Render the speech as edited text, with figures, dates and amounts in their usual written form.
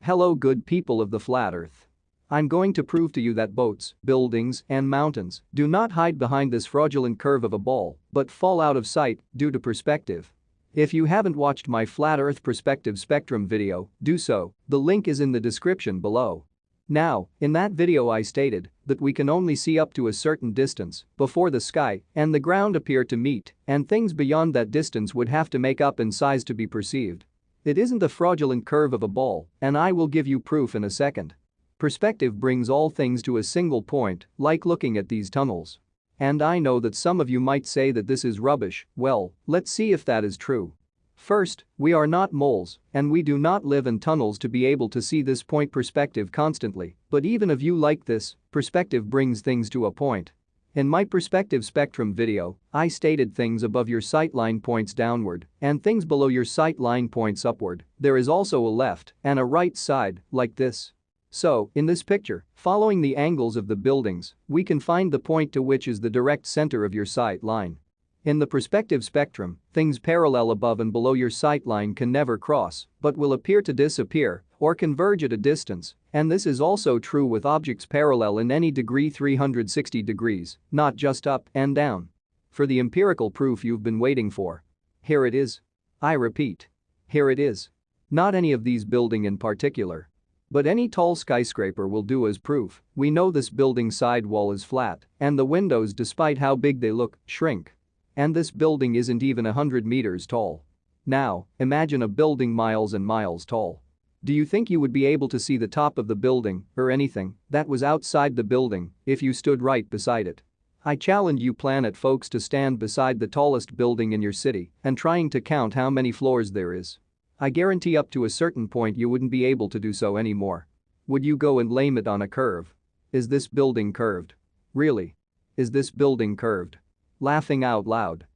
Hello good people of the flat earth. I'm going to prove to you that boats, buildings, and mountains do not hide behind this fraudulent curve of a ball, but fall out of sight due to perspective. If you haven't watched my flat earth perspective spectrum video, do so, the link is in the description below. Now, in that video I stated that we can only see up to a certain distance before the sky and the ground appear to meet, and things beyond that distance would have to make up in size to be perceived. It isn't the fraudulent curve of a ball, and I will give you proof in a second. Perspective brings all things to a single point, like looking at these tunnels. And I know that some of you might say that this is rubbish. Well, let's see if that is true. First, we are not moles, and we do not live in tunnels to be able to see this point perspective constantly, but even if you like this, perspective brings things to a point. In my perspective spectrum video, I stated things above your sight line points downward and things below your sight line points upward. There is also a left and a right side, like this. So, in this picture, following the angles of the buildings, we can find the point to which is the direct center of your sight line. In the perspective spectrum, things parallel above and below your sight line can never cross, but will appear to disappear or converge at a distance, and this is also true with objects parallel in any degree 360 degrees, not just up and down. For the empirical proof you've been waiting for. Here it is. I repeat. Here it is. Not any of these building in particular. But any tall skyscraper will do as proof. We know this building side wall is flat, and the windows, despite how big they look, shrink. And this building isn't even 100 meters tall. Now, imagine a building miles and miles tall. Do you think you would be able to see the top of the building or anything that was outside the building if you stood right beside it? I challenge you planet folks to stand beside the tallest building in your city and trying to count how many floors there is. I guarantee up to a certain point you wouldn't be able to do so anymore. Would you go and blame it on a curve? Is this building curved? Really? Is this building curved? Laughing out loud.